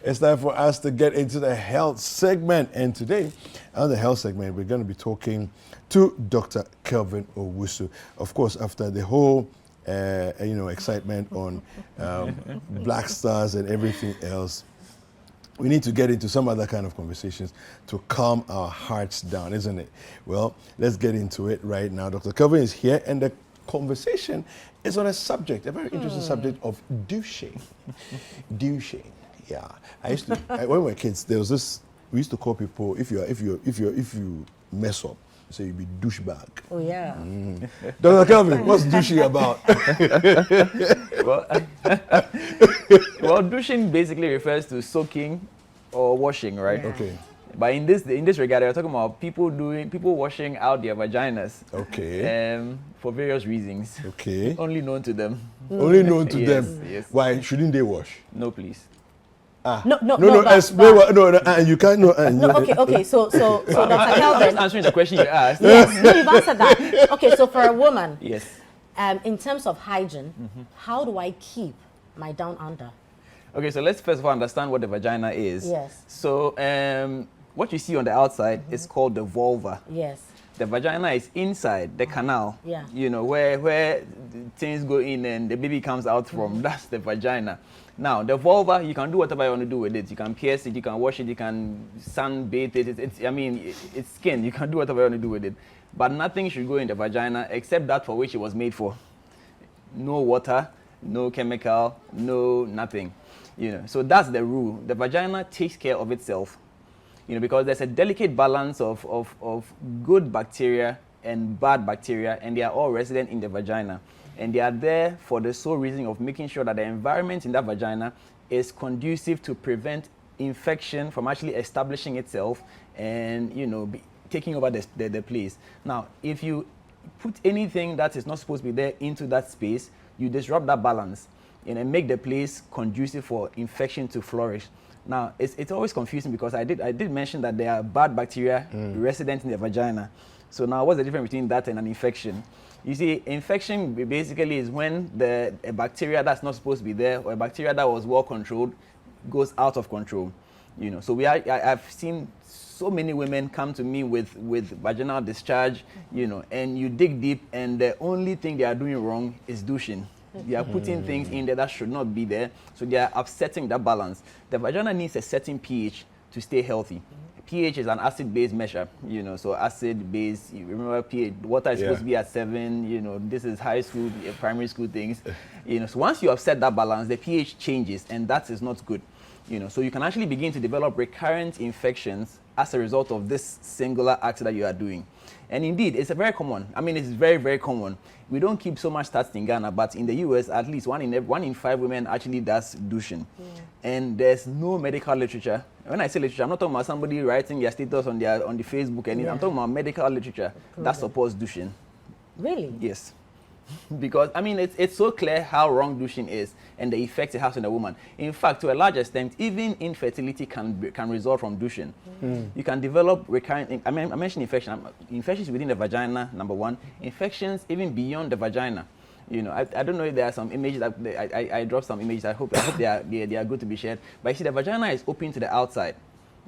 It's time for us to get into the health segment. And today, on the health segment, we're going to be talking to Dr. Kelvin Owusu. Of course, after the whole excitement on Black Stars and everything else, we need to get into some other kind of conversations to calm our hearts down, isn't it? Well, let's get into it right now. Dr. Kelvin is here, and the conversation is on a subject, a very interesting subject of douching. Douching, yeah. I used to, when we were kids, there was this. We used to call people if you mess up, say you be douchebag. Oh yeah. Dr. Kelvin, what's douching about? Well, douching basically refers to soaking or washing, right? Yeah. Okay. But in this regard, we're talking about people washing out their vaginas. Okay. For various reasons. Okay. Only known to them. Only known to them. Yes. Why shouldn't they wash? No, please. No, You can't. Okay. So Dr. I'm Kelvin. just answering the question you asked. Yes, no, you've answered that. Okay, so for a woman, Yes. in terms of hygiene, how do I keep my down under? Okay, so let's first of all understand what the vagina is. Yes. So what you see on the outside is called the vulva. Yes. The vagina is inside the canal. Yeah. You know, where things go in and the baby comes out from. That's the vagina. Now, the vulva, you can do whatever you want to do with it. You can pierce it, you can wash it, you can sunbathe it. It's skin. You can do whatever you want to do with it. But nothing should go in the vagina except that for which it was made for. No water, no chemical, no nothing. You know, so that's the rule. The vagina takes care of itself. You know, because there's a delicate balance of good bacteria and bad bacteria, and they are all resident in the vagina. And they are there for the sole reason of making sure that the environment in that vagina is conducive to prevent infection from actually establishing itself and, taking over the place. Now, if you put anything that is not supposed to be there into that space, you disrupt that balance and make the place conducive for infection to flourish. Now, it's always confusing because I did mention that there are bad bacteria resident in the vagina. So now, what's the difference between that and an infection? You see, infection basically is when a bacteria that's not supposed to be there or a bacteria that was well controlled goes out of control. You know, so I've seen so many women come to me with vaginal discharge, and you dig deep and the only thing they are doing wrong is douching. They are putting things in there that should not be there, so they are upsetting that balance. The vagina needs a certain pH to stay healthy. pH is an acid-base measure, so acid-base, you remember pH, water is supposed to be at 7, this is high school, primary school things, so once you upset that balance, the pH changes, and that is not good, so you can actually begin to develop recurrent infections as a result of this singular act that you are doing. And indeed, it's very common. It's very, very common. We don't keep so much stats in Ghana, but in the US, at least one in 5 women actually does douching. And there's no medical literature. When I say literature, I'm not talking about somebody writing their status on the Facebook, and I'm talking about medical literature that supports douching. Really? Yes. Because, it's so clear how wrong douching is and the effect it has on a woman. In fact, to a large extent, even infertility can result from douching. You can develop recurrent, I mentioned infections within the vagina, number one, infections even beyond the vagina. I don't know if there are some images that I dropped some images. I hope they are good to be shared. But you see, the vagina is open to the outside.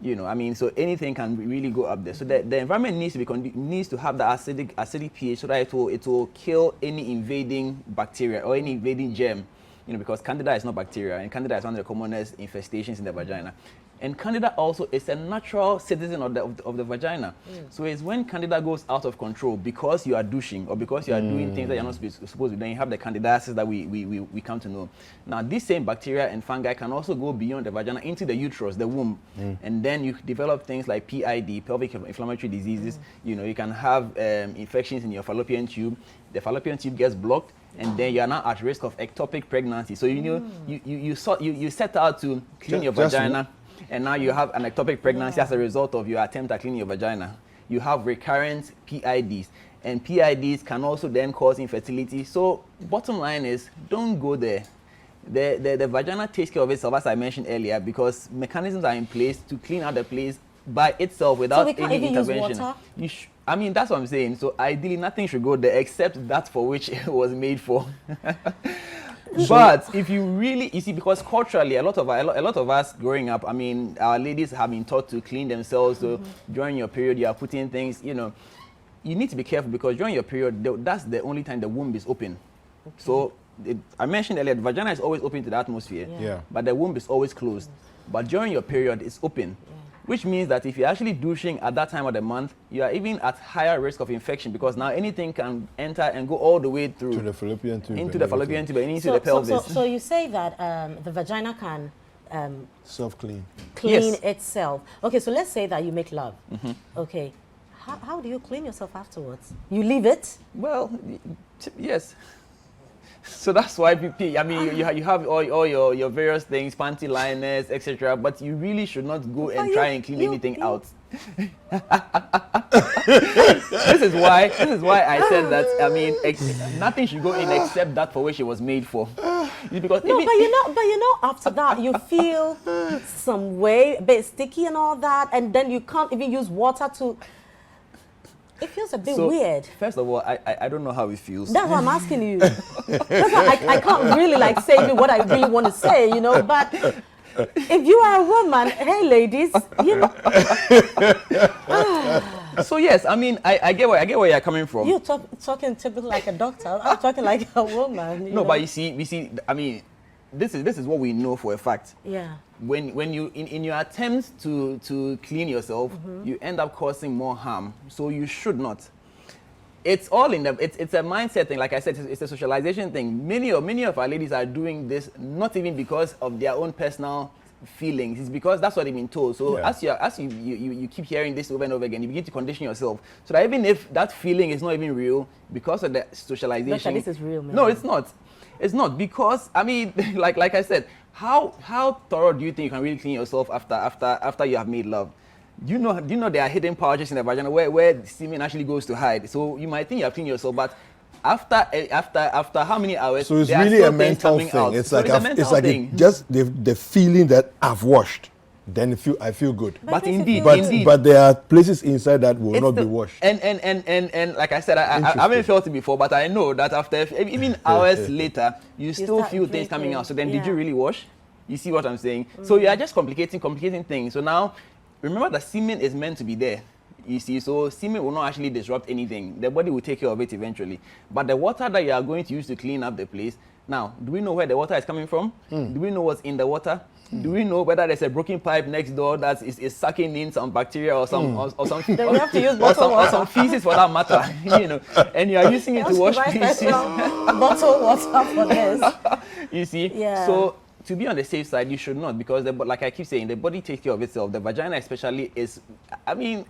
So anything can really go up there. So the environment needs to have the acidic pH so that it will kill any invading bacteria or any invading germ. Because Candida is not bacteria, and Candida is one of the commonest infestations in the vagina. And Candida also is a natural citizen of the vagina. So it's when Candida goes out of control because you are douching or because you are doing things that you're not supposed to do, then you have the candidiasis that we come to know. Now, these same bacteria and fungi can also go beyond the vagina into the uterus, the womb. And then you develop things like PID, pelvic inflammatory diseases. You can have infections in your fallopian tube. The fallopian tube gets blocked, and then you are now at risk of ectopic pregnancy. So you set out to clean your vagina, and now you have an ectopic pregnancy as a result of your attempt at cleaning your vagina. You have recurrent PIDs, and PIDs can also then cause infertility. So bottom line is, don't go there. The vagina takes care of itself, as I mentioned earlier, because mechanisms are in place to clean out the place by itself without any intervention. Use water? That's what I'm saying. So ideally, nothing should go there except that for which it was made for. But if you really, you see, because culturally, a lot of us growing up, I mean, our ladies have been taught to clean themselves. So during your period, you are putting things, you know, you need to be careful because during your period, that's the only time the womb is open. Okay. So I mentioned earlier, the vagina is always open to the atmosphere, but the womb is always closed. But during your period, it's open. Which means that if you're actually douching at that time of the month, you are even at higher risk of infection because now anything can enter and go all the way through to the fallopian tube, into the fallopian tube, and into the pelvis. So you say that the vagina can self-clean, clean itself. Okay, so let's say that you make love. Okay, how do you clean yourself afterwards? You leave it? Well, yes. So that's why I mean, you have all your various things, panty liners, etc. But you really should not go and try and clean anything out. This is why I said that. I mean, nothing should go in except that for which it was made for. Because no, but you know, after that you feel some way, a bit sticky and all that, and then you can't even use water to. It feels a bit weird. First of all, I don't know how it feels. That's why I'm asking you. That's why I can't really like say what I really want to say, you know. But if you are a woman, hey ladies, you know. So yes, I mean, I get where you're coming from. You're talking typically like a doctor. I'm talking like a woman. You know? But we see. I mean, this is what we know for a fact. Yeah. When you in your attempts to clean yourself, you end up causing more harm. So you should not. It's all in it's a mindset thing. Like I said, it's a socialization thing. Many of our ladies are doing this not even because of their own personal feelings. It's because that's what they've been told. So as you keep hearing this over and over again, you begin to condition yourself. So that even if that feeling is not even real, because of the socialization. This is real, man. No, it's not. It's not, because I mean, like I said, how thorough do you think you can really clean yourself after you have made love? Do you know there are hidden pouches in the vagina where semen actually goes to hide? So you might think you have cleaned yourself, but after how many hours? So it's really a mental thing. Out. It's so like it's thing. just the feeling that I've washed. Then I feel good. But indeed, but there are places inside that will not be washed. And like I said, I haven't felt it before, but I know that after even hours later, you still feel things coming out. So then, did you really wash? You see what I'm saying? So you are just complicating things. So now, remember that semen is meant to be there. You see, so semen will not actually disrupt anything. The body will take care of it eventually. But the water that you are going to use to clean up the place, now, do we know where the water is coming from? Do we know what's in the water? Do we know whether there's a broken pipe next door that is sucking in some bacteria or some or some then we have to use or some feces for that matter, you know, and you are using it to wash feces. Bottled water for this. You see, yeah. So to be on the safe side, you should not, because like I keep saying, the body takes care of itself. The vagina especially is, I mean,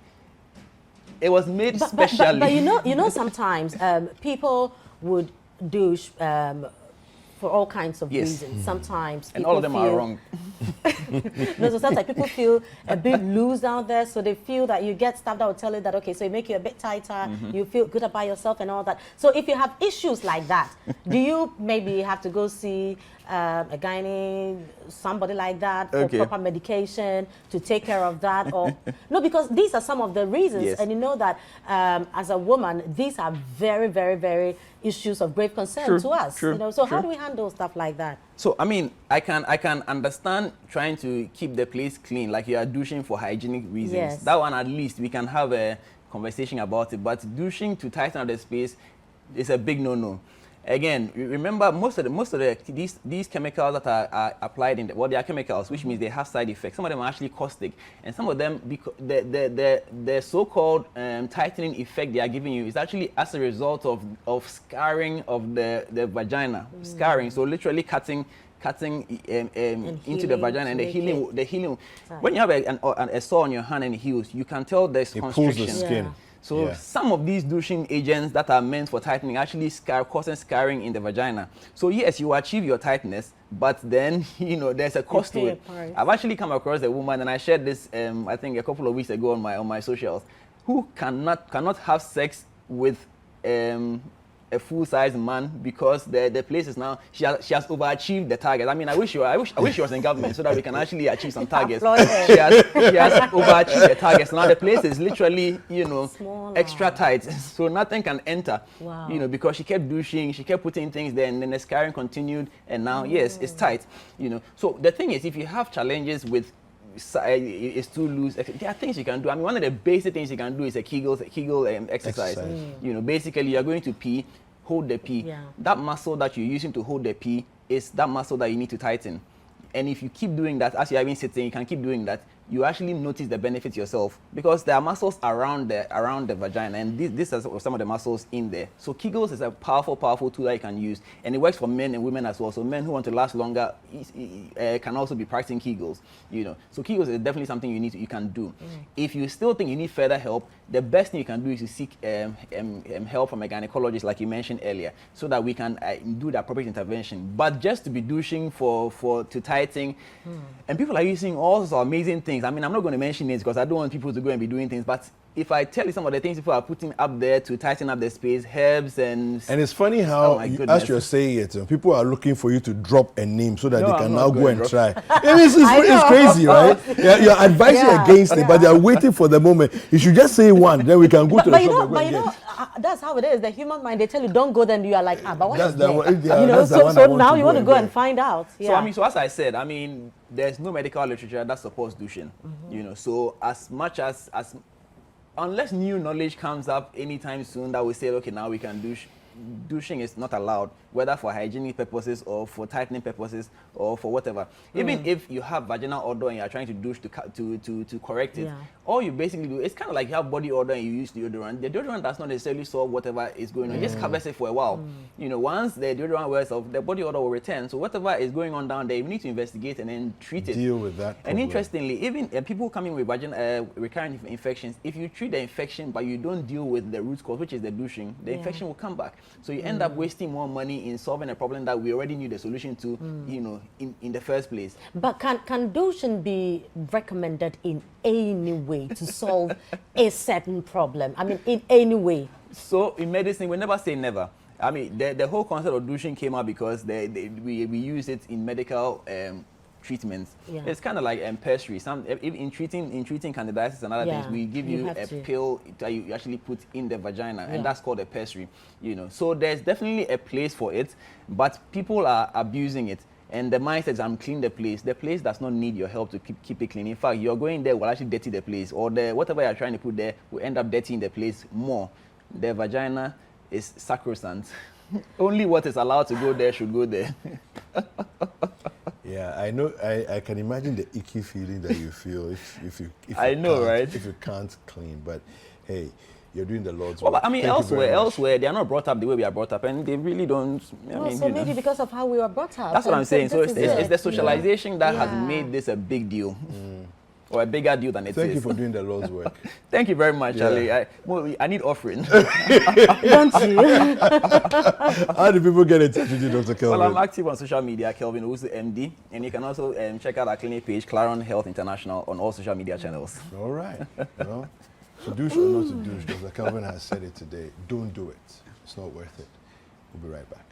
it was made specially. But you know, sometimes people would douche. For all kinds of reasons. Sometimes people and all of them are wrong. No, so sometimes people feel a bit loose out there, so they feel that you get stuff that will tell you that, okay, so it make you a bit tighter, you feel good about yourself and all that. So if you have issues like that, do you maybe have to go see a gynae, somebody like that, for proper medication to take care of that? Or no, because these are some of the reasons, and you know that as a woman, these are very, very, very issues of grave concern to us. You know, so how do we handle stuff like that? So I mean, I can understand trying to keep the place clean, like you are douching for hygienic reasons. Yes. That one, at least we can have a conversation about it. But douching to tighten up the space is a big no-no. Again, remember, most of these chemicals that are applied in they are chemicals, which means they have side effects. Some of them are actually caustic, and some of them, the so-called tightening effect they are giving you is actually as a result of scarring of the vagina, scarring. So literally cutting into the vagina, and the healing. Right. When you have a sore on your hand and it heals, you can tell there's constriction. Pulls the skin. Yeah. So some of these douching agents that are meant for tightening actually causing scarring in the vagina. So yes, you achieve your tightness, but then, you know, there's a cost to it. I've actually come across a woman, and I shared this I think a couple of weeks ago on my socials, who cannot have sex with a full-size man because the place is now she has overachieved the target. I mean, I wish she was in government so that we can actually achieve some targets. she has overachieved the targets. Now the place is literally, you know, Smaller. extra tight, so nothing can enter. Wow. You know, because she kept douching, she kept putting things there, and then the scarring continued, and now yes, it's tight. You know, so the thing is, if you have challenges with it's too loose, there are things you can do. I mean, one of the basic things you can do is a Kegel exercise. You know, basically you're going to pee, hold the pee. Yeah. That muscle that you're using to hold the pee is that muscle that you need to tighten. And if you keep doing that, as you're even sitting, you can keep doing that, you actually notice the benefits yourself, because there are muscles around the vagina, and these are some of the muscles in there. So Kegels is a powerful tool that you can use, and it works for men and women as well. So men who want to last longer can also be practicing Kegels. You know, so Kegels is definitely something you can do. If you still think you need further help, the best thing you can do is to seek help from a gynecologist, like you mentioned earlier, so that we can do the appropriate intervention. But just to be douching to tighten, and people are using all sorts of amazing things. I mean, I'm not going to mention names because I don't want people to go and be doing things, but if I tell you some of the things people are putting up there to tighten up the space, herbs and it's funny how, as you're saying it, people are looking for you to drop a name so that they can now go and try. It's crazy, right? You're advising against it, but they're waiting for the moment. You should just say one, then we can go to the shop. But you know, that's how it is. The human mind, they tell you don't go, then you are like, but what is there? You know, so now you want to go and find out. So I mean, so as I said, I mean, there's no medical literature that supports douching. You know, so as much as unless new knowledge comes up anytime soon that will say, okay, now we can douche, douching is not allowed, whether for hygienic purposes or for tightening purposes or for whatever. Even if you have vaginal odor and you're trying to douche to correct it, all you basically do, it's kind of like you have body odor and you use deodorant. The deodorant does not necessarily solve whatever is going on. It just covers it for a while. You know, once the deodorant wears off, the body odor will return. So whatever is going on down there, you need to investigate and then treat it. Deal with that problem. And interestingly, even people coming with recurrent infections, if you treat the infection but you don't deal with the root cause, which is the douching, the infection will come back. So you end up wasting more money in solving a problem that we already knew the solution to, you know, in the first place. But can douching be recommended in any way to solve a certain problem? I mean, in any way? So in medicine, we never say never. I mean, the whole concept of douching came out because we use it in medical treatments. It's kind of like pessary. In treating candidiasis and other things, we give you a pill that you actually put in the vagina, and that's called a pessary. You know, so there's definitely a place for it, but people are abusing it. And the mindset is, I'm clean the place. The place does not need your help to keep it clean. In fact, you're going there will actually dirty the place, or whatever you're trying to put there will end up dirtying the place more. The vagina is sacrosanct. Only what is allowed to go there should go there. Yeah, I know. I can imagine the icky feeling that you feel if you if you can't clean. But hey, you're doing the Lord's work. But I mean, elsewhere they are not brought up the way we are brought up, and they really don't. So maybe because of how we were brought up. That's what I'm saying. So it's the socialization that has made this a big deal. Or a bigger deal than it is. Thank you for doing the Lord's work. Thank you very much, Ali. I need offering. Don't you? How do people get in touch with you, Dr. Kelvin? Well, I'm active on social media, Kelvin Owusu MD, and you can also check out our clinic page, Claron Health International, on all social media channels. All right. Well, to douche or not to douche, Dr. Kelvin has said it today. Don't do it. It's not worth it. We'll be right back.